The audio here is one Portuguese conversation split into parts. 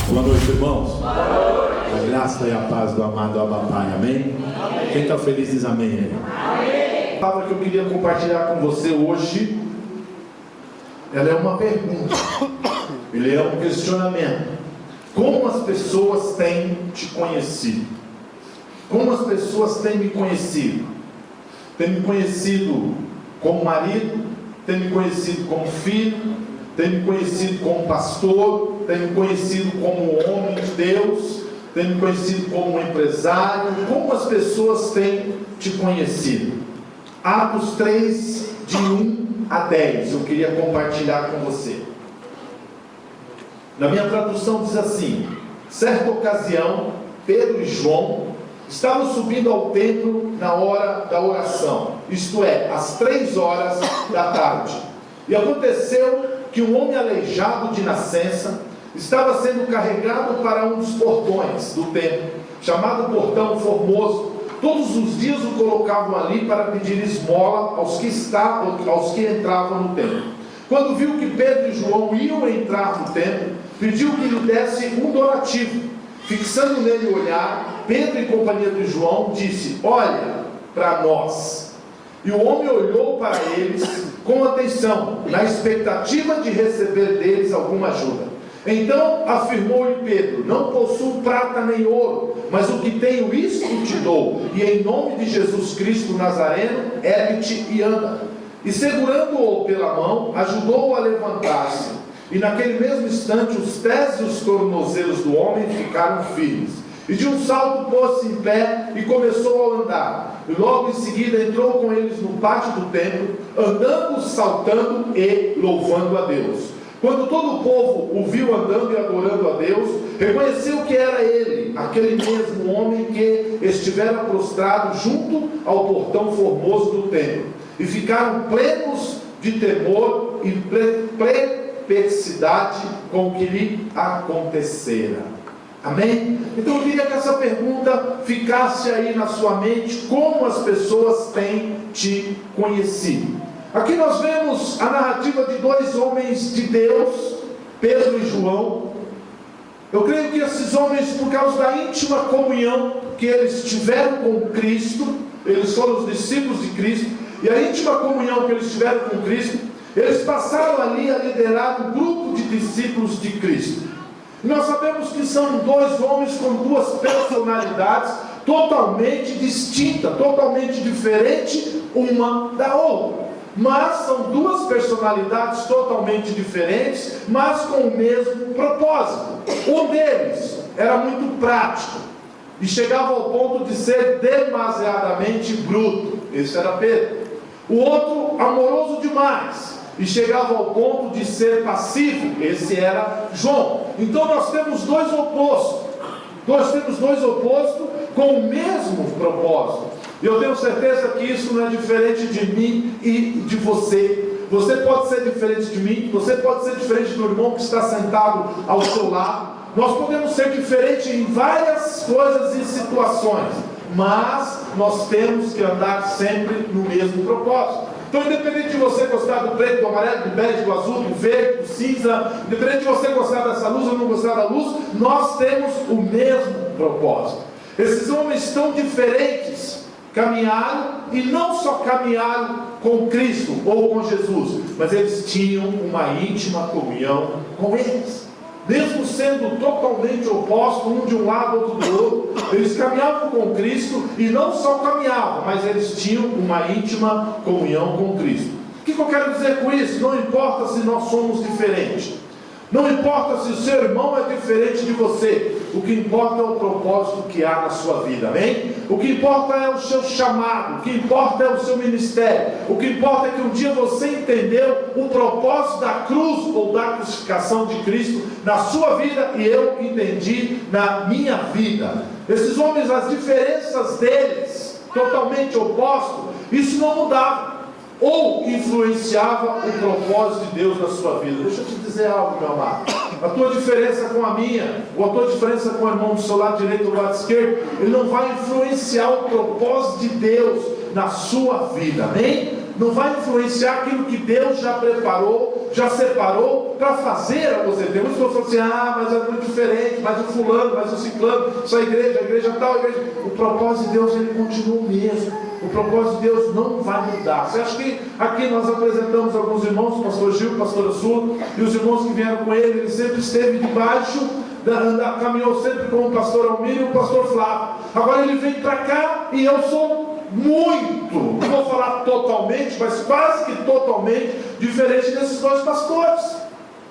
Boa noite, irmãos. Boa noite. A graça e a paz do amado Abba Pai, amém? Amém. Quem está feliz diz amém aí. Amém. A palavra que eu queria compartilhar com você hoje, ela é uma pergunta, ele é um questionamento. Como as pessoas têm te conhecido? Como as pessoas têm me conhecido? Têm me conhecido como marido, têm me conhecido como filho, têm me conhecido como pastor, têm me conhecido como homem de Deus, têm me conhecido como empresário. Como as pessoas têm te conhecido? Atos 3, de 1 a 10, eu queria compartilhar com você. Na minha tradução diz assim: certa ocasião, Pedro e João estavam subindo ao templo na hora da oração, isto é, às 3 horas da tarde. E aconteceu que um homem aleijado de nascença estava sendo carregado para um dos portões do templo, chamado Portão Formoso. Todos os dias o colocavam ali para pedir esmola aos que entravam no templo. Quando viu que Pedro e João iam entrar no templo, pediu que lhe desse um donativo. Fixando nele o olhar, Pedro, em companhia de João, disse: olha para nós. E o homem olhou para eles com atenção, na expectativa de receber deles alguma ajuda. Então afirmou-lhe Pedro: não possuo prata nem ouro, mas o que tenho, isto te dou, e em nome de Jesus Cristo Nazareno, ergue-te e anda. E segurando-o pela mão, ajudou-o a levantar-se. E naquele mesmo instante os pés e os tornozelos do homem ficaram firmes. E de um salto pôs-se em pé e começou a andar. E logo em seguida entrou com eles no pátio do templo, andando, saltando e louvando a Deus. Quando todo o povo o viu andando e adorando a Deus, reconheceu que era ele, aquele mesmo homem que estivera prostrado junto ao portão formoso do templo. E ficaram plenos de temor e perplexidade com o que lhe acontecera. Amém? Então eu queria que essa pergunta ficasse aí na sua mente: como as pessoas têm te conhecido? Aqui nós vemos a narrativa de dois homens de Deus, Pedro e João. Eu creio que esses homens, por causa da íntima comunhão que eles tiveram com Cristo, eles foram os discípulos de Cristo, e a íntima comunhão que eles tiveram com Cristo, eles passaram ali a liderar um grupo de discípulos de Cristo. E nós sabemos que são dois homens com duas personalidades totalmente distintas, totalmente diferentes uma da outra. Mas são duas personalidades totalmente diferentes, mas com o mesmo propósito. Um deles era muito prático e chegava ao ponto de ser demasiadamente bruto. Esse era Pedro. O outro, amoroso demais, e chegava ao ponto de ser passivo. Esse era João. Então nós temos dois opostos. Nós temos dois opostos com o mesmo propósito. E eu tenho certeza que isso não é diferente de mim e de você. Você pode ser diferente de mim, você pode ser diferente do irmão que está sentado ao seu lado. Nós podemos ser diferentes em várias coisas e situações, mas nós temos que andar sempre no mesmo propósito. Então, independente de você gostar do preto, do amarelo, do bege, do azul, do verde, do cinza, independente de você gostar dessa luz ou não gostar da luz, nós temos o mesmo propósito. Esses homens tão diferentes caminharam, e não só caminharam com Cristo ou com Jesus, mas eles tinham uma íntima comunhão com eles. Mesmo sendo totalmente opostos, um de um lado, outro do outro, eles caminhavam com Cristo, e não só caminhavam, mas eles tinham uma íntima comunhão com Cristo. O que eu quero dizer com isso? Não importa se nós somos diferentes, não importa se o seu irmão é diferente de você, o que importa é o propósito que há na sua vida, amém? O que importa é o seu chamado, o que importa é o seu ministério, o que importa é que um dia você entendeu o propósito da cruz ou da crucificação de Cristo na sua vida, e eu entendi na minha vida. Esses homens, as diferenças deles, totalmente opostos, isso não mudava ou influenciava o propósito de Deus na sua vida. Deixa eu te dizer algo, meu amado. A tua diferença com a minha, ou a tua diferença com o irmão do seu lado direito ou do lado esquerdo, ele não vai influenciar o propósito de Deus na sua vida, amém? Não vai influenciar aquilo que Deus já preparou, já separou para fazer a você. Tem muitos que falam assim, mas é muito diferente, mas o fulano, mas o ciclano, só a igreja tal, a igreja. O propósito de Deus, ele continua o mesmo. O propósito de Deus não vai mudar. Você acha que aqui nós apresentamos alguns irmãos, o pastor Gil, o pastor Sul, e os irmãos que vieram com ele sempre esteve debaixo, caminhou sempre com o pastor Almir e o pastor Flávio. Agora ele vem para cá e eu sou muito, não vou falar totalmente, mas quase que totalmente diferente desses dois pastores.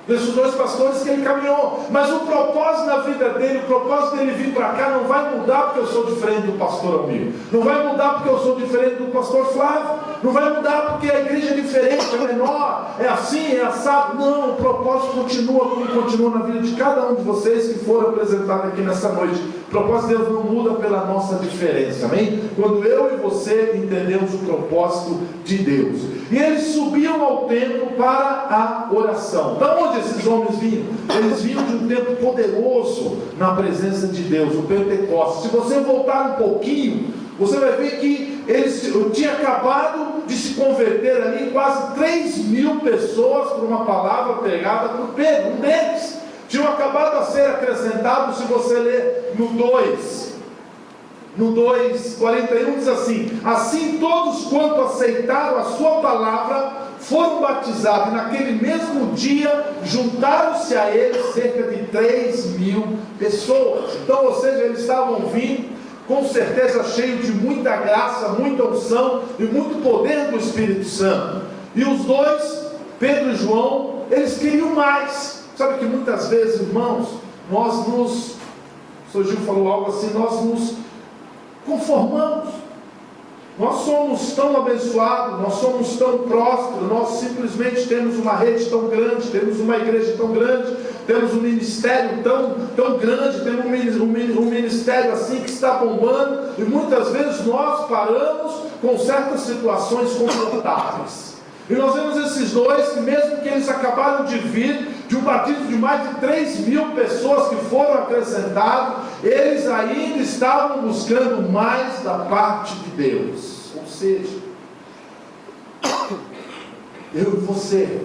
Desses dois pastores que ele caminhou. Mas o propósito na vida dele, o propósito dele vir para cá não vai mudar porque eu sou diferente do pastor Almir. Não vai mudar porque eu sou diferente do pastor Flávio. Não vai mudar porque a igreja é diferente, é menor, é assim, é assado. Não, o propósito continua como continua na vida de cada um de vocês que foram apresentados aqui nessa noite. O propósito de Deus não muda pela nossa diferença, amém? Quando eu e você entendemos o propósito de Deus. E eles subiam ao templo para a oração. Da onde esses homens vinham? Eles vinham de um tempo poderoso na presença de Deus, o Pentecostes. Se você voltar um pouquinho, você vai ver que eles tinham acabado de se converter ali quase 3.000 pessoas por uma palavra pregada por Pedro, um deles. Tinham acabado a ser acrescentados. Se você ler no 2:41 diz assim: assim todos quanto aceitaram a sua palavra foram batizados, e naquele mesmo dia juntaram-se a eles cerca de 3.000 pessoas. Então, ou seja, eles estavam vindo com certeza cheio de muita graça, muita unção e muito poder do Espírito Santo. E os dois, Pedro e João, eles queriam mais. Sabe que muitas vezes, irmãos, o Sr. Gil falou algo assim, nós nos conformamos. Nós somos tão abençoados, nós somos tão prósperos, nós simplesmente temos uma rede tão grande, temos uma igreja tão grande, temos um ministério tão grande, temos um ministério assim que está bombando, e muitas vezes nós paramos com certas situações confortáveis. E nós vemos esses dois, que mesmo que eles acabaram de vir de um batismo de mais de 3.000 pessoas que foram acrescentados, eles ainda estavam buscando mais da parte de Deus. Ou seja, eu e você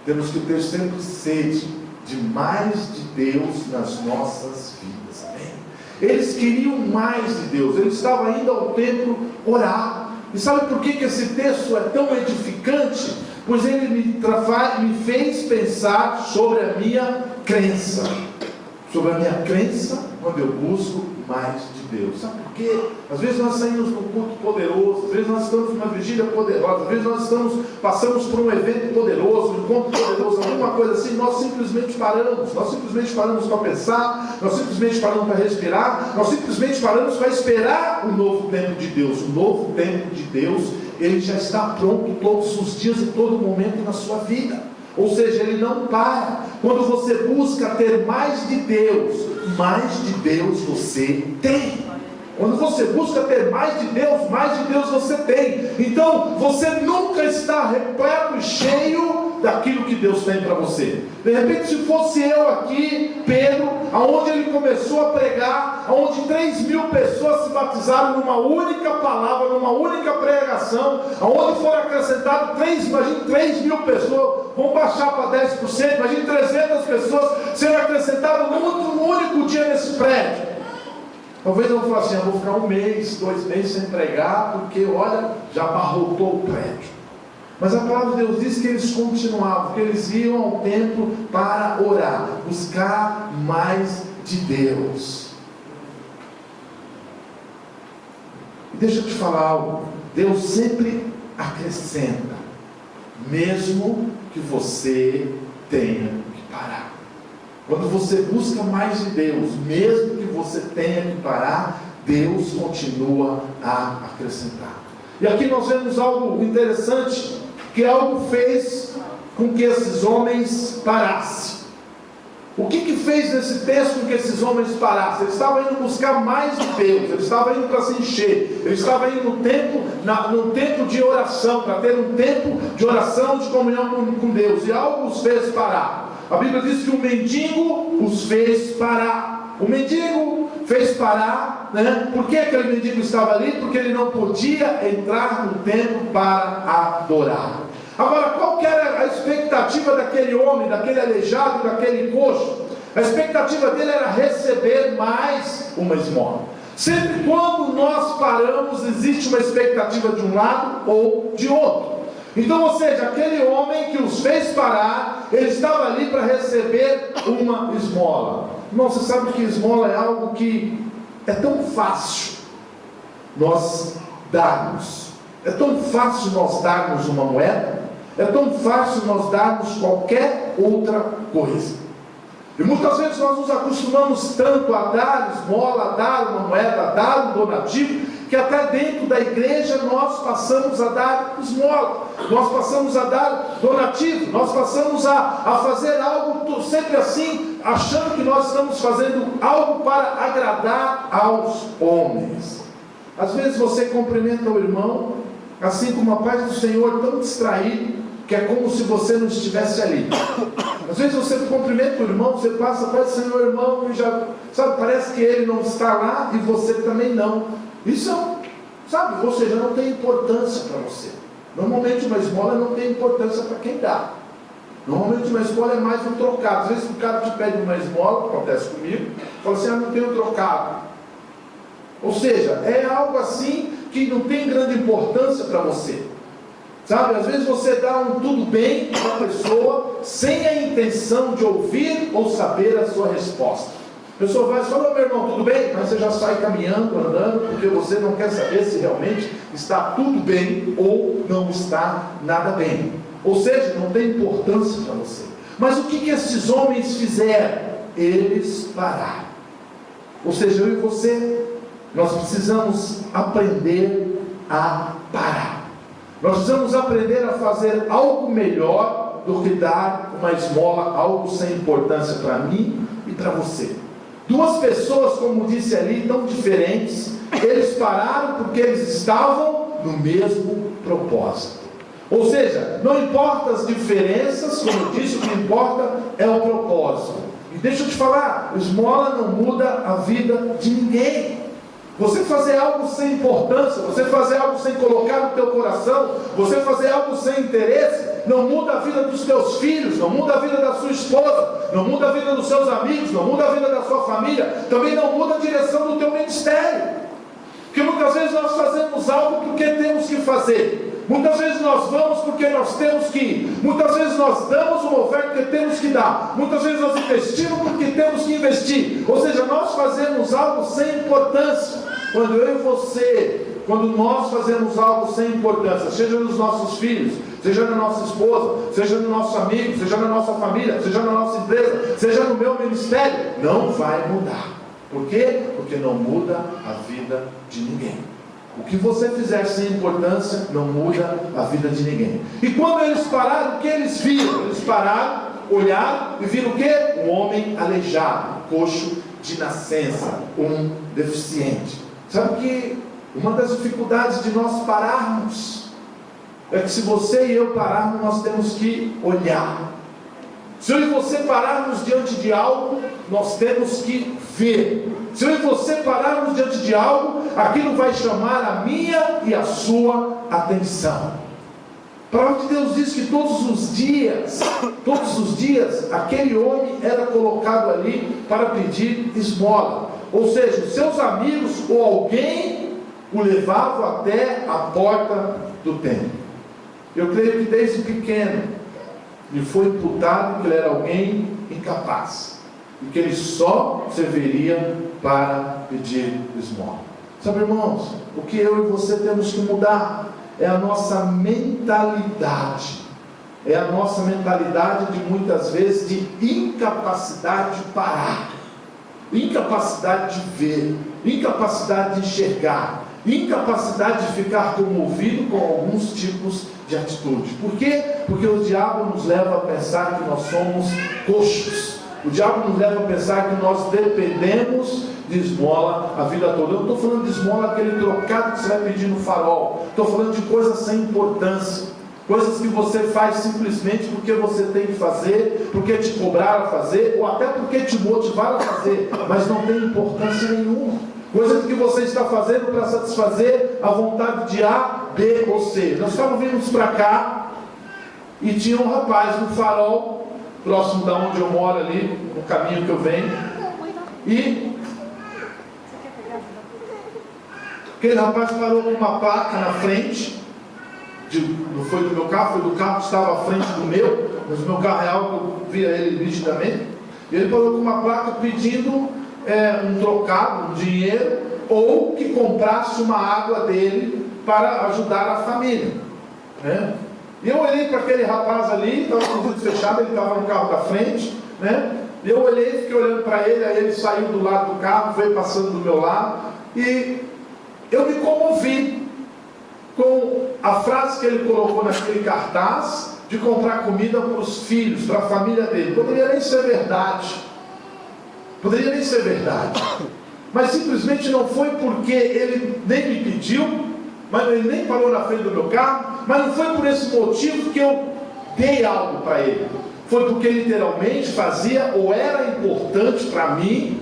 temos que ter sempre sede de mais de Deus nas nossas vidas, amém? Eles queriam mais de Deus, eles estavam indo ao templo orar. E sabe por que esse texto é tão edificante? Pois ele me fez pensar sobre a minha crença. Sobre a minha crença quando eu busco mais de Deus. Sabe por quê? Às vezes nós saímos num culto poderoso, às vezes nós estamos numa vigília poderosa, às vezes nós passamos por um evento poderoso, um encontro poderoso, alguma coisa assim, nós simplesmente paramos para pensar, nós simplesmente paramos para respirar, nós simplesmente paramos para esperar o novo tempo de Deus. O novo tempo de Deus, ele já está pronto todos os dias e todo momento na sua vida. Ou seja, ele não para. Quando você busca ter mais de Deus você tem. Quando você busca ter mais de Deus você tem. Então, você nunca está repleto e cheio daquilo que Deus tem para você. De repente, se fosse eu aqui, Pedro, aonde ele começou a pregar, aonde 3.000 pessoas se batizaram numa única palavra, numa única pregação, aonde foram acrescentados 3.000 pessoas, vão baixar para 10%, imagine 300 pessoas sendo acrescentadas num único dia nesse prédio. Talvez eu vou falar assim, eu vou ficar 1 mês, 2 meses sem pregar, porque olha, já abarrotou o prédio. Mas a palavra de Deus diz que eles continuavam, que eles iam ao templo para orar, buscar mais de Deus. E deixa eu te falar algo, Deus sempre acrescenta, mesmo que você tenha que parar. Quando você busca mais de Deus, mesmo que você tenha que parar, Deus continua a acrescentar. E aqui nós vemos algo interessante, que algo fez com que esses homens parassem. O que fez nesse texto com que esses homens parassem? Eles estavam indo buscar mais de Deus, eles estavam indo para se encher, eles estavam indo no tempo de oração, para ter um tempo de oração, de comunhão com Deus, e algo os fez parar. A Bíblia diz que o mendigo os fez parar. O mendigo fez parar, né? Por que aquele mendigo estava ali? Porque ele não podia entrar no templo para adorar. Agora, qual que era a expectativa daquele homem, daquele aleijado, daquele coxo? A expectativa dele era receber mais uma esmola. Sempre quando nós paramos, existe uma expectativa de um lado ou de outro. Então, ou seja, aquele homem que os fez parar, ele estava ali para receber uma esmola. Irmão, você sabe que esmola é algo que é tão fácil nós darmos. É tão fácil nós darmos uma moeda. É tão fácil nós darmos qualquer outra coisa. E muitas vezes nós nos acostumamos tanto a dar esmola, a dar uma moeda, a dar um donativo, que até dentro da igreja nós passamos a dar esmola, nós passamos a dar donativo, nós passamos a fazer algo sempre assim, achando que nós estamos fazendo algo para agradar aos homens. Às vezes você cumprimenta o irmão, assim como a paz do Senhor, tão distraído, que é como se você não estivesse ali. Às vezes você cumprimenta o irmão, você passa, paz do Senhor, irmão, e já, sabe, parece que ele não está lá e você também não. Isso, sabe, ou seja, não tem importância para você. Normalmente uma esmola não tem importância para quem dá. Normalmente uma esmola é mais um trocado. Às vezes o cara te pede uma esmola, acontece comigo, fala assim, não tenho trocado. Ou seja, é algo assim que não tem grande importância para você. Sabe, às vezes você dá um tudo bem para a pessoa, sem a intenção de ouvir ou saber a sua resposta. A pessoa vai e fala, meu irmão, tudo bem? Mas você já sai caminhando, andando, porque você não quer saber se realmente está tudo bem ou não está nada bem. Ou seja, não tem importância para você. Mas o que esses homens fizeram? Eles pararam. Ou seja, eu e você, nós precisamos aprender a parar. Nós precisamos aprender a fazer algo melhor do que dar uma esmola, algo sem importância para mim e para você. Duas pessoas, como disse ali, tão diferentes, eles pararam porque eles estavam no mesmo propósito. Ou seja, não importa as diferenças, como eu disse, o que importa é o propósito. E deixa eu te falar, esmola não muda a vida de ninguém. Você fazer algo sem importância, você fazer algo sem colocar no teu coração, você fazer algo sem interesse, não muda a vida dos teus filhos, não muda a vida da sua esposa, não muda a vida dos seus amigos, não muda a vida da sua família, também não muda a direção do teu ministério. Porque muitas vezes nós fazemos algo porque temos que fazer. Muitas vezes nós vamos porque nós temos que ir. Muitas vezes nós damos uma oferta porque temos que dar. Muitas vezes nós investimos porque temos que investir. Ou seja, nós fazemos algo sem importância. Quando eu e você, quando nós fazemos algo sem importância, seja nos nossos filhos, seja na nossa esposa, seja no nosso amigo, seja na nossa família, seja na nossa empresa, seja no meu ministério, não vai mudar. Por quê? Porque não muda a vida de ninguém. O que você fizer sem importância não muda a vida de ninguém. E quando eles pararam, o que eles viram? Eles pararam, olharam e viram o quê? Um homem aleijado, coxo de nascença, um deficiente. Sabe que uma das dificuldades de nós pararmos é que se você e eu pararmos, nós temos que olhar. Se eu e você pararmos diante de algo, nós temos que ver. Se eu e você pararmos diante de algo, aquilo vai chamar a minha e a sua atenção. A palavra de Deus diz que todos os dias, aquele homem era colocado ali para pedir esmola. Ou seja, os seus amigos ou alguém o levavam até a porta do templo. Eu creio que desde pequeno lhe foi imputado que ele era alguém incapaz e que ele só serviria para pedir esmola. Sabe, irmãos, o que eu e você temos que mudar é a nossa mentalidade. É a nossa mentalidade de muitas vezes de incapacidade de parar, incapacidade de ver, incapacidade de enxergar, incapacidade de ficar comovido com alguns tipos de atitude. Por quê? Porque o diabo nos leva a pensar que nós somos coxos. O diabo nos leva a pensar que nós dependemos de esmola a vida toda. Eu não estou falando de esmola, aquele trocado que você vai pedir no farol. Estou falando de coisas sem importância. Coisas que você faz simplesmente porque você tem que fazer, porque te cobraram a fazer, ou até porque te motivaram a fazer, mas não tem importância nenhuma. Coisas que você está fazendo para satisfazer a vontade de A, B ou C. Nós estávamos vindo para cá, e tinha um rapaz no farol, próximo da onde eu moro ali, no caminho que eu venho, e aquele rapaz parou com uma placa na frente, não foi do meu carro, foi do carro que estava à frente do meu, mas o meu carro é alto, eu via ele nitidamente, e ele parou com uma placa pedindo um trocado, um dinheiro, ou que comprasse uma água dele para ajudar a família, né? E eu olhei para aquele rapaz ali, estava com os olhos fechados, ele estava no carro da frente, né? E eu olhei, fiquei olhando para ele, aí ele saiu do lado do carro, veio passando do meu lado, e eu me comovi com a frase que ele colocou naquele cartaz, de comprar comida para os filhos, para a família dele. Poderia nem ser verdade, mas simplesmente não foi porque ele nem me pediu, mas ele nem parou na frente do meu carro, mas não foi por esse motivo que eu dei algo para ele, foi porque literalmente fazia ou era importante para mim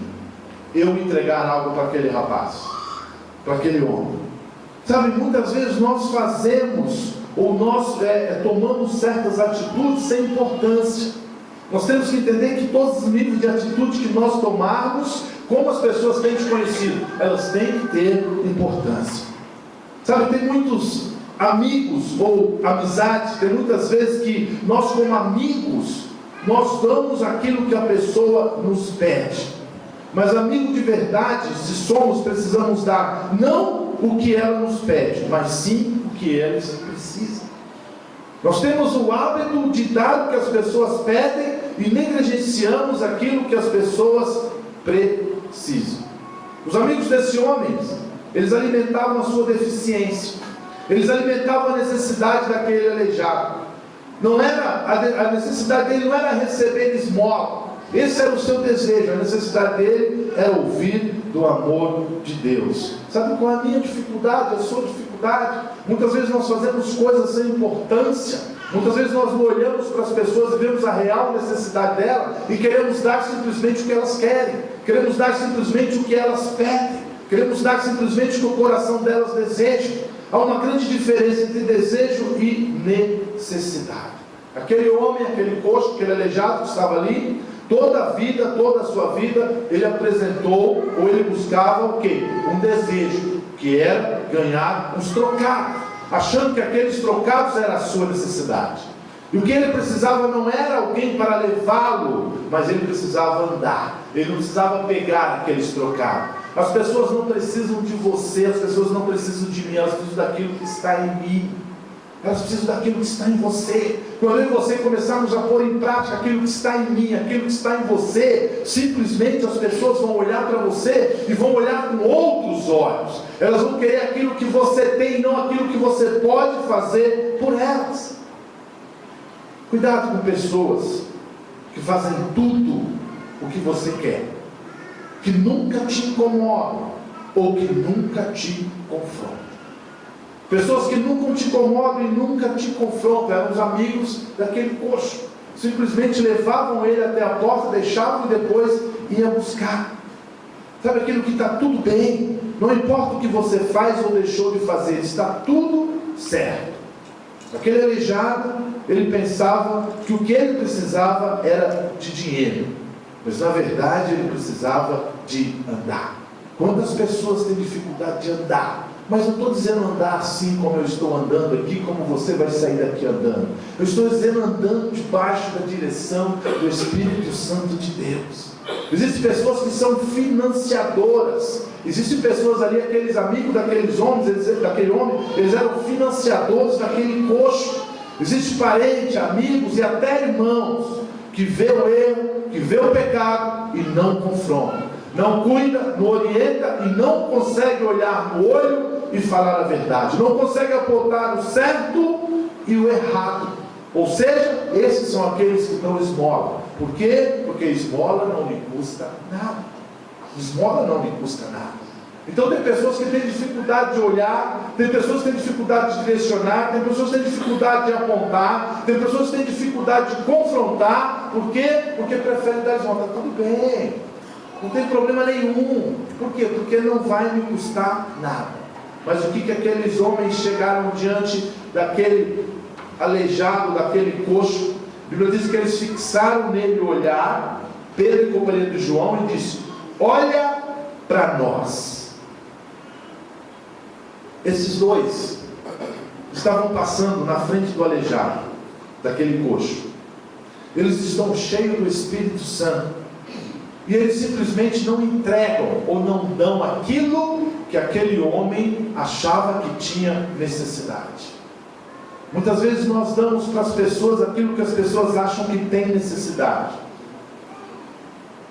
eu entregar algo para aquele rapaz, para aquele homem. Sabe, muitas vezes nós fazemos ou nós tomamos certas atitudes sem importância. Nós temos que entender que todos os níveis de atitude que nós tomarmos, como as pessoas têm te conhecido, elas têm que ter importância. Sabe, tem muitos amigos ou amizades, tem muitas vezes que nós como amigos, nós damos aquilo que a pessoa nos pede. Mas amigo de verdade, se somos, precisamos dar não o que ela nos pede, mas sim o que eles precisam. Nós temos o hábito de dar o que as pessoas pedem e negligenciamos aquilo que as pessoas precisam. Os amigos desse homem, eles alimentavam a sua deficiência, eles alimentavam a necessidade daquele aleijado. Não era, a necessidade dele não era receber esmola, esse era o seu desejo, a necessidade dele era ouvir do amor de Deus. Sabe qual é a minha dificuldade, a sua dificuldade? Muitas vezes nós fazemos coisas sem importância, muitas vezes nós não olhamos para as pessoas e vemos a real necessidade dela e queremos dar simplesmente o que elas querem, queremos dar simplesmente o que elas pedem, queremos dar simplesmente o que o coração delas deseja. Há uma grande diferença entre desejo e necessidade. Aquele homem, aquele coxo, aquele aleijado que estava ali, toda a vida, toda a sua vida, ele apresentou, ou ele buscava o quê? Um desejo, que era ganhar uns trocados, achando que aqueles trocados era a sua necessidade. E o que ele precisava não era alguém para levá-lo, mas ele precisava andar, ele não precisava pegar aqueles trocados. As pessoas não precisam de você, as pessoas não precisam de mim, elas precisam daquilo que está em mim. Elas precisam daquilo que está em você. Quando eu e você começarmos a pôr em prática aquilo que está em mim, aquilo que está em você, simplesmente as pessoas vão olhar para você e vão olhar com outros olhos. Elas vão querer aquilo que você tem e não aquilo que você pode fazer por elas. Cuidado com pessoas que fazem tudo o que você quer, que nunca te incomodam ou que nunca te confrontam. Pessoas que nunca te incomodam e nunca te confrontam. Eram os amigos daquele coxo. Simplesmente levavam ele até a porta, deixavam e depois iam buscar. Sabe aquilo que está tudo bem? Não importa o que você faz ou deixou de fazer, está tudo certo. Aquele aleijado, ele pensava que o que ele precisava era de dinheiro, mas na verdade ele precisava de andar. Quantas pessoas têm dificuldade de andar? Mas não estou dizendo andar assim como eu estou andando aqui, como você vai sair daqui andando. Eu estou dizendo andando debaixo da direção do Espírito Santo de Deus. Existem pessoas que são financiadoras. Existem pessoas ali, aqueles amigos daqueles homens, daquele homem, eles eram financiadores daquele coxo. Existem parentes, amigos e até irmãos que vê o erro, que vê o pecado e não confrontam. Não cuida, não orienta e não consegue olhar no olho e falar a verdade. Não consegue apontar o certo e o errado. Ou seja, esses são aqueles que dão esmola. Por quê? Porque esmola não lhe custa nada. Esmola não lhe custa nada. Então tem pessoas que têm dificuldade de olhar, tem pessoas que têm dificuldade de direcionar, tem pessoas que têm dificuldade de apontar, tem pessoas que têm dificuldade de confrontar. Por quê? Porque preferem dar esmola. Está tudo bem, não tem problema nenhum. Por quê? Porque não vai me custar nada. Mas o que aqueles homens chegaram diante daquele aleijado, daquele coxo, a Bíblia diz que eles fixaram nele o olhar, Pedro e companhia de João, e disse: olha para nós. Esses dois estavam passando na frente do aleijado, daquele coxo. Eles estão cheios do Espírito Santo, e eles simplesmente não entregam ou não dão aquilo que aquele homem achava que tinha necessidade. Muitas vezes nós damos para as pessoas aquilo que as pessoas acham que tem necessidade.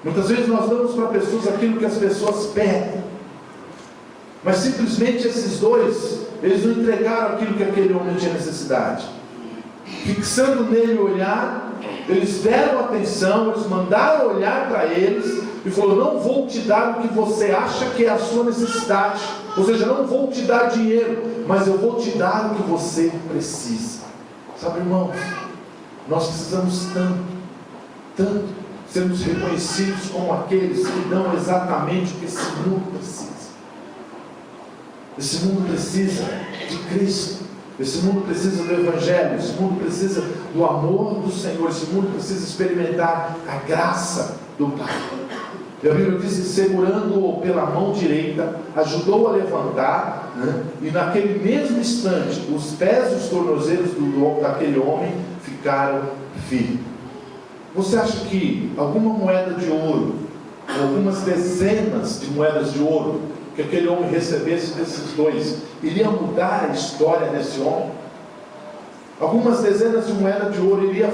Muitas vezes nós damos para pessoas aquilo que as pessoas pedem. Mas simplesmente esses dois, eles não entregaram aquilo que aquele homem tinha necessidade. Fixando nele o olhar, eles deram atenção, eles mandaram olhar para eles e falou: não vou te dar o que você acha que é a sua necessidade, ou seja, não vou te dar dinheiro, mas eu vou te dar o que você precisa. Sabe, irmãos, nós precisamos tanto sermos reconhecidos como aqueles que dão exatamente o que esse mundo precisa. Esse mundo precisa de Cristo, esse mundo precisa do Evangelho, esse mundo precisa do amor do Senhor, esse mundo precisa experimentar a graça do Pai. E a Bíblia diz que, segurando-o pela mão direita, ajudou a levantar, e naquele mesmo instante os pés e os tornozelos daquele homem ficaram firmes. Você acha que alguma moeda de ouro, algumas dezenas de moedas de ouro que aquele homem recebesse desses dois, iria mudar a história desse homem? Algumas dezenas de moedas de ouro iria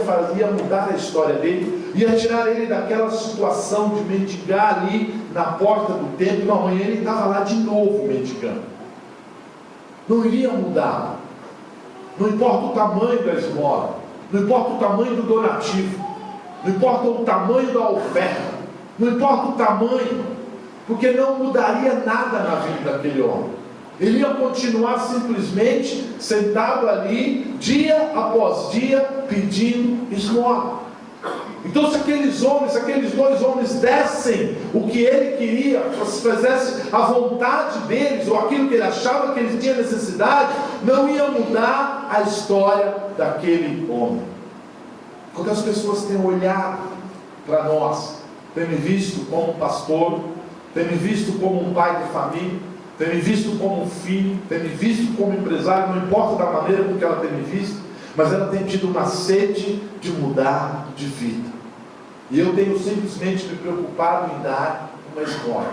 mudar a história dele, ia tirar ele daquela situação de mendigar ali na porta do templo, e amanhã ele estava lá de novo mendigando. Não iria mudar. Não importa o tamanho da esmola, não importa o tamanho do donativo, não importa o tamanho da oferta, não importa o tamanho, porque não mudaria nada na vida daquele homem. Ele ia continuar simplesmente sentado ali, dia após dia, pedindo esmola. Então, se aqueles dois homens dessem o que ele queria, se fizesse a vontade deles, ou aquilo que ele achava que eles tinham necessidade, não ia mudar a história daquele homem. Quando as pessoas têm olhado para nós, têm me visto como um pastor, têm me visto como um pai de família, tem me visto como um filho, tem me visto como empresário, não importa da maneira com que ela tem me visto, mas ela tem tido uma sede de mudar de vida. E eu tenho simplesmente me preocupado em dar uma esmola.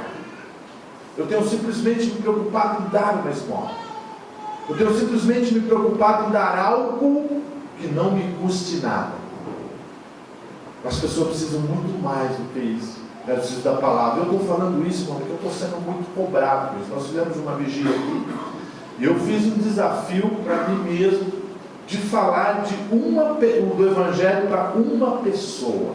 Eu tenho simplesmente me preocupado em dar uma esmola. Eu tenho simplesmente me preocupado em dar algo que não me custe nada. As pessoas precisam muito mais do que isso. Eu preciso da palavra. Eu estou falando isso porque eu estou sendo muito cobrado. Nós fizemos uma vigília aqui e eu fiz um desafio para mim mesmo de falar do Evangelho para uma pessoa.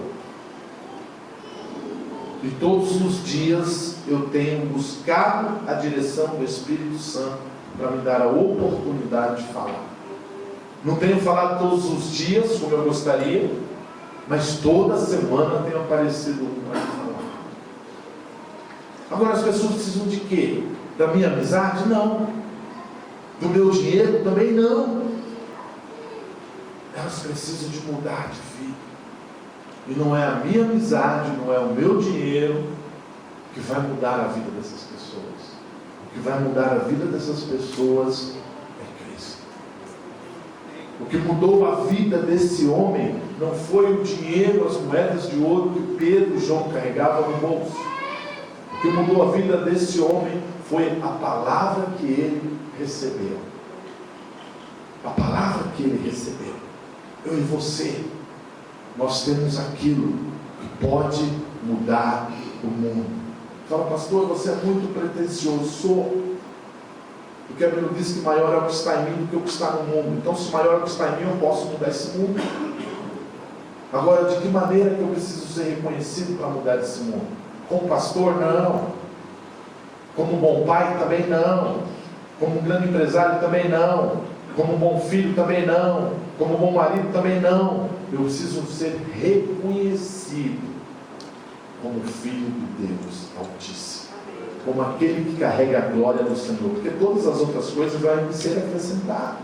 E todos os dias eu tenho buscado a direção do Espírito Santo para me dar a oportunidade de falar. Não tenho falado todos os dias como eu gostaria, mas toda semana tem aparecido um para falar. Agora, as pessoas precisam de quê? Da minha amizade? Não. Do meu dinheiro? Também não. Elas precisam de mudar de vida. E não é a minha amizade, não é o meu dinheiro que vai mudar a vida dessas pessoas. O que vai mudar a vida dessas pessoas é Cristo. O que mudou a vida desse homem não foi o dinheiro, as moedas de ouro que Pedro e João carregavam no bolso. O que mudou a vida desse homem foi a palavra que ele recebeu. A palavra que ele recebeu. Eu e você, nós temos aquilo que pode mudar o mundo. Fala, pastor, você é muito pretensioso. Sou. Porque a Bíblia diz que maior é o que está em mim do que o que está no mundo. Então, se maior é o que está em mim, eu posso mudar esse mundo. Agora, de que maneira que eu preciso ser reconhecido para mudar esse mundo? Como pastor, não. Como um bom pai, também não. Como um grande empresário, também não. Como um bom filho, também não. Como um bom marido, também não. Eu preciso ser reconhecido como filho de Deus Altíssimo. Como aquele que carrega a glória do Senhor. Porque todas as outras coisas vão ser acrescentadas.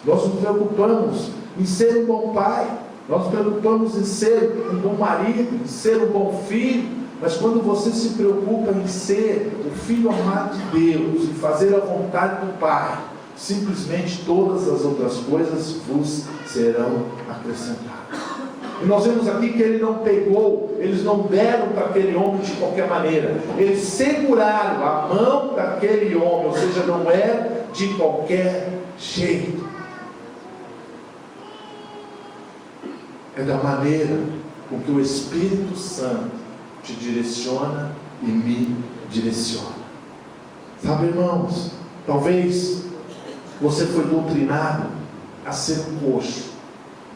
Nós nos preocupamos em ser um bom pai, nós nos preocupamos em ser um bom marido, em ser um bom filho. Mas quando você se preocupa em ser o filho amado de Deus, em fazer a vontade do Pai, simplesmente todas as outras coisas vos serão acrescentadas. E nós vemos aqui que ele não pegou, eles não deram para aquele homem de qualquer maneira, eles seguraram a mão daquele homem, ou seja, não é de qualquer jeito, é da maneira com que o Espírito Santo te direciona e me direciona. Sabe, irmãos, talvez você foi doutrinado a ser um coxo,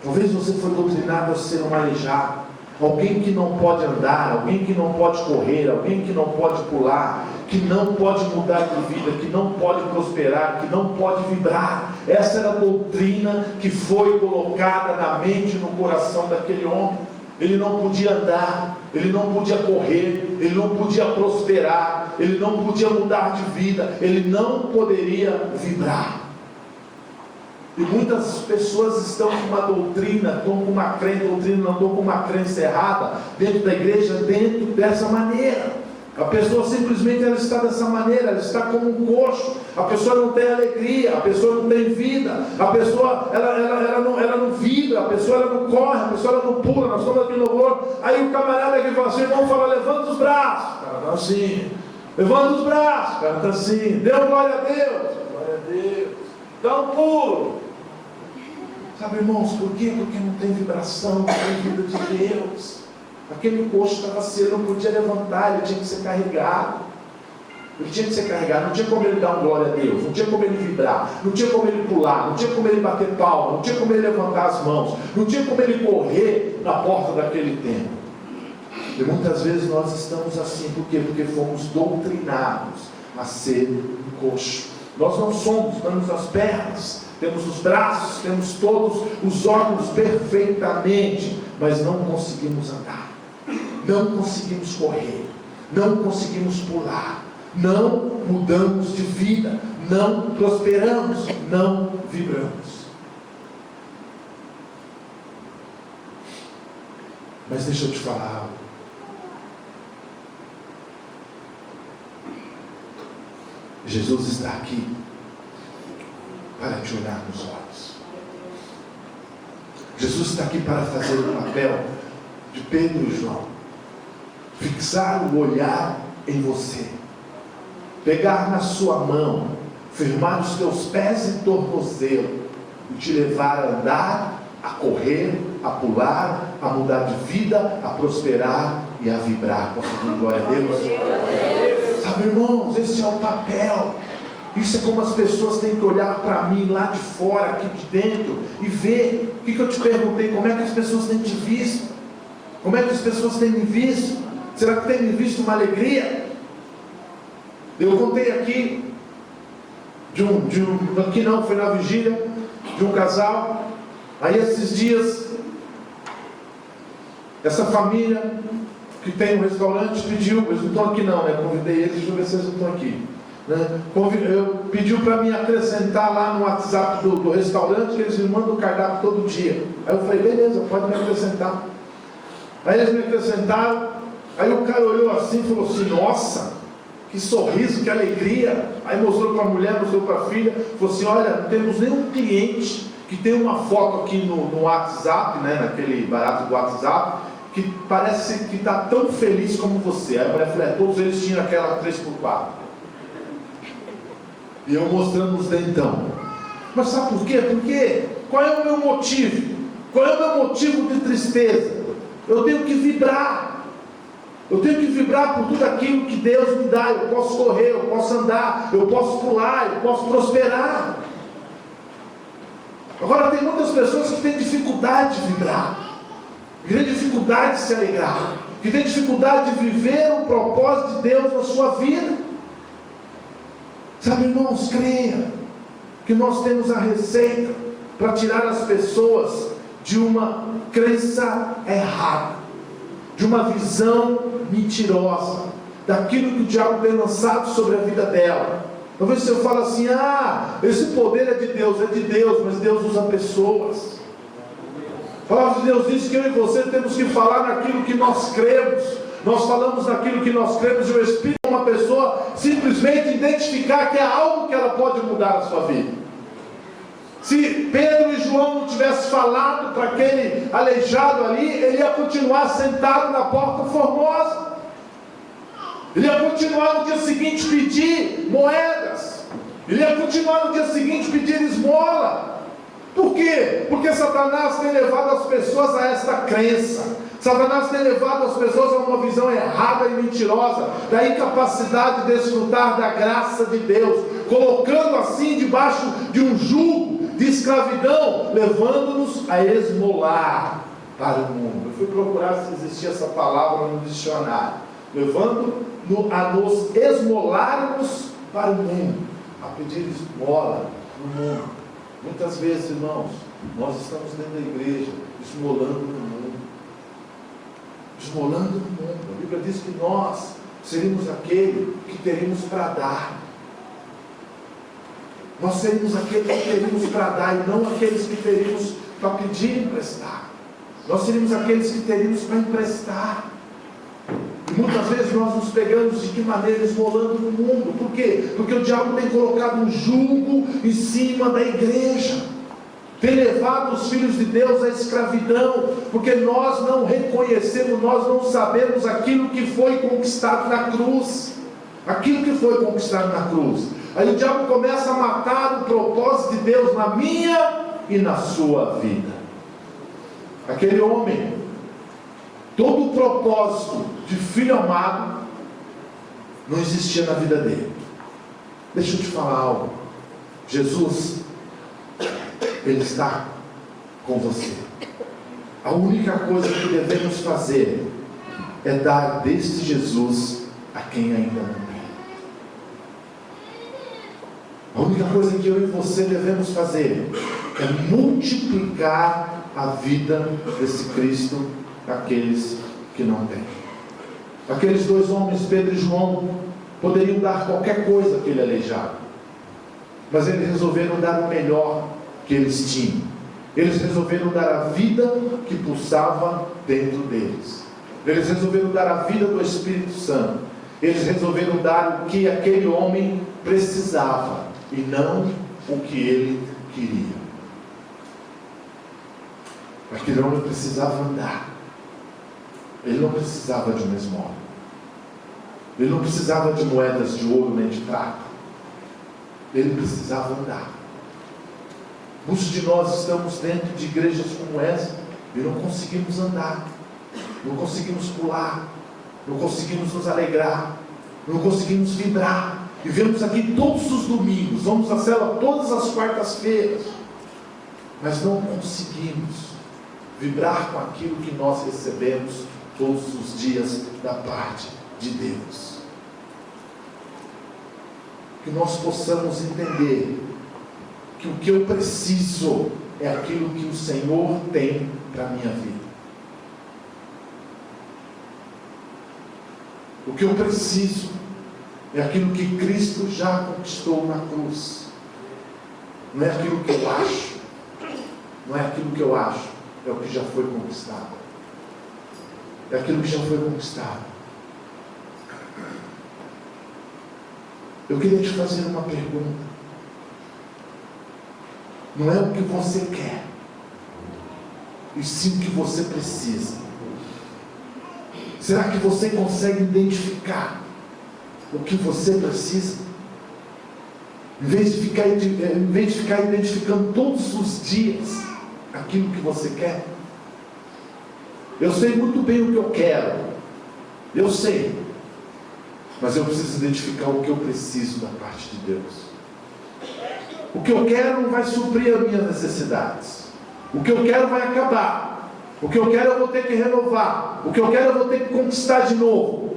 talvez você foi doutrinado a ser um aleijado, alguém que não pode andar, alguém que não pode correr, alguém que não pode pular, que não pode mudar de vida, que não pode prosperar, que não pode vibrar. Essa era a doutrina que foi colocada na mente e no coração daquele homem. Ele não podia andar, ele não podia correr, ele não podia prosperar, ele não podia mudar de vida, ele não poderia vibrar. E muitas pessoas estão com uma doutrina, estão com uma crença, doutrina, não estão com uma crença errada dentro da igreja, dentro dessa maneira. A pessoa simplesmente ela está dessa maneira, ela está como um coxo, a pessoa não tem alegria, a pessoa não tem vida, a pessoa ela não vibra, a pessoa ela não corre, a pessoa ela não pula. Nós estamos aqui no louvor, aí o camarada que fala assim, irmão, fala, levanta os braços, o cara está assim, levanta os braços, o cara está assim, deu glória a Deus, dá um pulo. Sabe, irmãos, por quê? Porque não tem vibração, não tem vida de Deus. Aquele coxo estava assim, ele não podia levantar, ele tinha que ser carregado. Ele tinha que ser carregado, não tinha como ele dar uma glória a Deus, não tinha como ele vibrar, não tinha como ele pular, não tinha como ele bater palma, não tinha como ele levantar as mãos, não tinha como ele correr na porta daquele templo. E muitas vezes nós estamos assim, por quê? Porque fomos doutrinados a ser um coxo. Nós não somos, temos as pernas, temos os braços, temos todos os órgãos perfeitamente, mas não conseguimos andar, não conseguimos correr, não conseguimos pular, não mudamos de vida, não prosperamos, não vibramos. Mas deixa eu te falar algo. Jesus está aqui para te olhar nos olhos. Jesus está aqui para fazer o papel de Pedro e João, fixar o olhar em você, pegar na sua mão, firmar os teus pés e tornozelo e te levar a andar, a correr, a pular, a mudar de vida, a prosperar e a vibrar. Posso dar glória a Deus? Sabe, irmãos, esse é o papel. Isso é como as pessoas têm que olhar para mim lá de fora, aqui de dentro, e ver. O que eu te perguntei? Como é que as pessoas têm te visto? Como é que as pessoas têm me visto? Será que têm me visto uma alegria? Eu contei aqui aqui não, foi na vigília de um casal. Aí esses dias, essa família que tem um restaurante pediu, eles não estão aqui não, né? Convidei eles, deixa eu ver se eles não estão aqui. Pediu para mim acrescentar lá no WhatsApp do restaurante, que eles me mandam o cardápio todo dia. Aí eu falei, beleza, pode me acrescentar. Aí eles me acrescentaram. Aí o cara olhou assim e falou assim, nossa, que sorriso, que alegria. Aí mostrou para a mulher, mostrou para a filha, falou assim, olha, não temos nenhum cliente que tem uma foto aqui no WhatsApp, né, naquele barato do WhatsApp, que parece que está tão feliz como você. Aí a mulher falou, todos eles tinham aquela 3x4. E eu mostrando os dentão. Mas sabe por quê? Porque qual é o meu motivo? Qual é o meu motivo de tristeza? Eu tenho que vibrar. Eu tenho que vibrar por tudo aquilo que Deus me dá. Eu posso correr, eu posso andar, eu posso pular, eu posso prosperar. Agora tem muitas pessoas que têm dificuldade de vibrar, que têm dificuldade de se alegrar, que têm dificuldade de viver o propósito de Deus na sua vida. Sabe, irmãos, creia que nós temos a receita para tirar as pessoas de uma crença errada, de uma visão mentirosa, daquilo que o diabo tem lançado sobre a vida dela. Talvez você fale assim: esse poder é de Deus, mas Deus usa pessoas. A palavra de Deus diz que eu e você temos que falar naquilo que nós cremos. Nós falamos naquilo que nós cremos, e o Espírito é uma pessoa simplesmente identificar que é algo que ela pode mudar a sua vida. Se Pedro e João não tivessem falado para aquele aleijado ali, ele ia continuar sentado na porta formosa. Ele ia continuar no dia seguinte pedir moedas. Ele ia continuar no dia seguinte pedir esmola. Por quê? Porque Satanás tem levado as pessoas a esta crença. Satanás tem levado as pessoas a uma visão errada e mentirosa da incapacidade de desfrutar da graça de Deus, colocando assim debaixo de um jugo de escravidão, levando-nos a esmolar para o mundo. Eu fui procurar se existia essa palavra no dicionário. Levando a nos esmolarmos para o mundo, a pedir esmola no mundo. Muitas vezes, irmãos, nós estamos dentro da igreja esmolando no mundo. Esmolando no mundo. A Bíblia diz que nós seríamos aquele que teríamos para dar. Nós seríamos aqueles que teríamos para dar, e não aqueles que teríamos para pedir emprestar. Nós seríamos aqueles que teríamos para emprestar. E muitas vezes nós nos pegamos de que maneira? Esmolando no mundo. Por quê? Porque o diabo tem colocado um jugo em cima da igreja, tem levado os filhos de Deus à escravidão, porque nós não reconhecemos, nós não sabemos aquilo que foi conquistado na cruz. Aquilo que foi conquistado na cruz. Aí o diabo começa a matar o propósito de Deus na minha e na sua vida. Aquele homem, todo o propósito de filho amado não existia na vida dele. Deixa eu te falar algo. Jesus, Ele está com você. A única coisa que devemos fazer é dar deste Jesus a quem ainda não tem. A única coisa que eu e você devemos fazer é multiplicar a vida desse Cristo àqueles que não têm. Aqueles dois homens, Pedro e João, poderiam dar qualquer coisa àquele aleijado, mas eles resolveram dar o melhor que eles tinham. Eles resolveram dar a vida que pulsava dentro deles. Eles resolveram dar a vida do Espírito Santo. Eles resolveram dar o que aquele homem precisava e não o que ele queria. Aquele homem precisava andar. Ele não precisava de uma esmola. Ele não precisava de moedas de ouro nem de prata. Ele precisava andar. Muitos de nós estamos dentro de igrejas como essa e não conseguimos andar, não conseguimos pular, não conseguimos nos alegrar, não conseguimos vibrar. E vemos aqui todos os domingos, vamos à célula todas as quartas-feiras, mas não conseguimos vibrar com aquilo que nós recebemos todos os dias da parte de Deus. Que nós possamos entender que o que eu preciso é aquilo que o Senhor tem para a minha vida. O que eu preciso é aquilo que Cristo já conquistou na cruz. Não é aquilo que eu acho. Não é aquilo que eu acho. É o que já foi conquistado. É aquilo que já foi conquistado. Eu queria te fazer uma pergunta. Não é o que você quer, e sim o que você precisa. Será que você consegue identificar o que você precisa? Em vez de ficar identificando todos os dias aquilo que você quer. Eu sei muito bem o que eu quero. Eu sei. Mas eu preciso identificar o que eu preciso da parte de Deus. O que eu quero não vai suprir as minhas necessidades. O que eu quero vai acabar. O que eu quero eu vou ter que renovar. O que eu quero eu vou ter que conquistar de novo.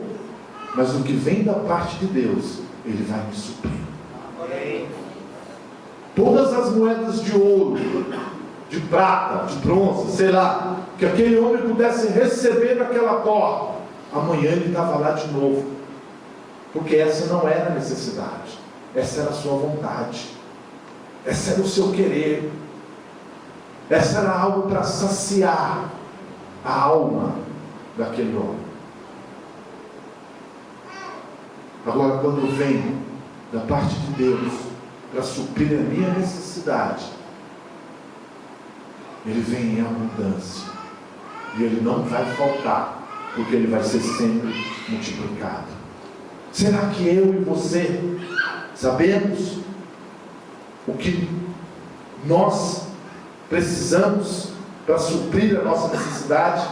Mas o que vem da parte de Deus, Ele vai me suprir. Todas as moedas de ouro, de prata, de bronze, sei lá, que aquele homem pudesse receber naquela porta, amanhã ele estava lá de novo. Porque essa não era a necessidade. essa era a sua vontade, essa era o seu querer, essa era algo para saciar a alma daquele homem. Agora, quando vem da parte de Deus para suprir a minha necessidade, Ele vem em abundância, e Ele não vai faltar, porque Ele vai ser sempre multiplicado. Será que eu e você sabemos o que nós precisamos para suprir a nossa necessidade?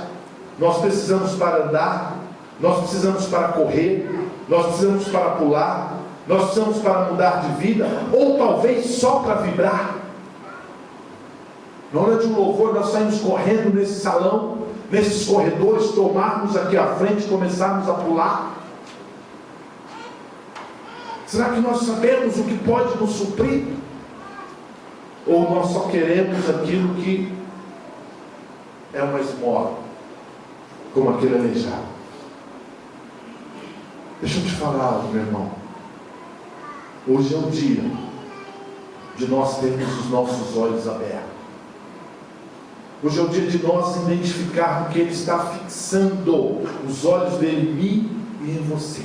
Nós precisamos para andar, nós precisamos para correr, nós precisamos para pular, nós precisamos para mudar de vida, ou talvez só para vibrar. Na hora de um louvor, nós saímos correndo nesse salão, nesses corredores, tomarmos aqui à frente, começarmos a pular. Será que nós sabemos o que pode nos suprir? Ou nós só queremos aquilo que é uma esmola, como aquele aleijado? Deixa eu te falar algo, meu irmão. Hoje é o dia de nós termos os nossos olhos abertos. Hoje é o dia de nós identificarmos que Ele está fixando os olhos dele em mim e em você.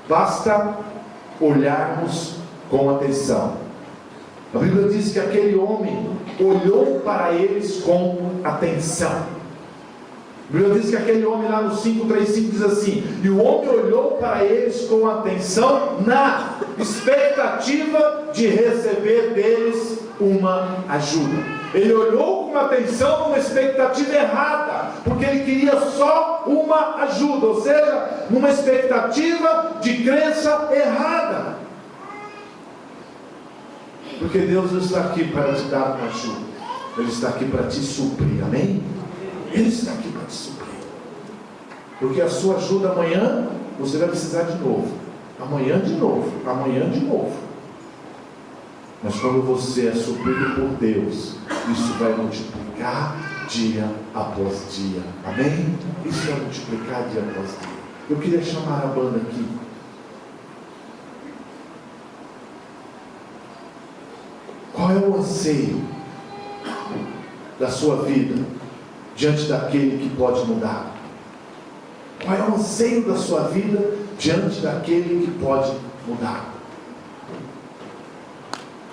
Basta olharmos com atenção. A Bíblia diz que aquele homem olhou para eles com atenção. A Bíblia diz que aquele homem lá no 5:3:5 diz assim: e o homem olhou para eles com atenção, na expectativa de receber deles uma ajuda. Ele olhou com atenção numa expectativa errada, porque ele queria só uma ajuda, ou seja, numa expectativa de crença errada. Porque Deus não está aqui para te dar uma ajuda, Ele está aqui para te suprir, amém? Ele está aqui para te suprir. Porque a sua ajuda amanhã, você vai precisar de novo. Amanhã de novo, amanhã de novo. Mas quando você é suprido por Deus, isso vai multiplicar dia após dia. Amém? Isso vai multiplicar dia após dia. Eu queria chamar a banda aqui. Qual é o anseio da sua vida diante daquele que pode mudar? Qual é o anseio da sua vida diante daquele que pode mudar?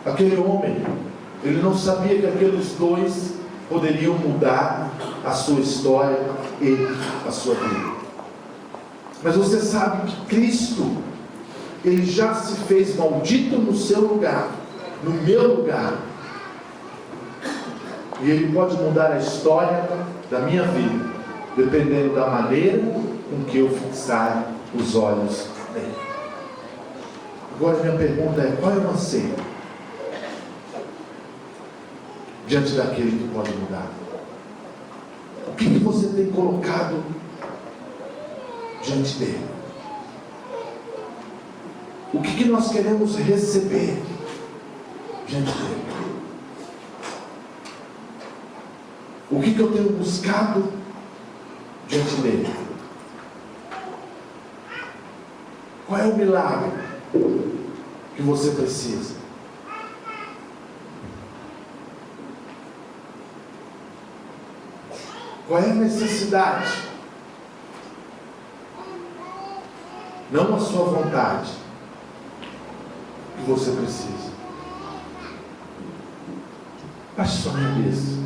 Aquele homem, ele não sabia que aqueles dois poderiam mudar a sua história e a sua vida. Mas você sabe que Cristo, Ele já se fez maldito no seu lugar, no meu lugar. E Ele pode mudar a história da minha vida, dependendo da maneira com que eu fixar os olhos nele. Agora minha pergunta é: qual é o anseio diante daquele que pode mudar? O que você tem colocado diante dele? O que nós queremos receber diante dele? O que eu tenho buscado diante dele? Qual é o milagre que você precisa? Qual é a necessidade? Não a sua vontade que você precisa. Baixe sua cabeça.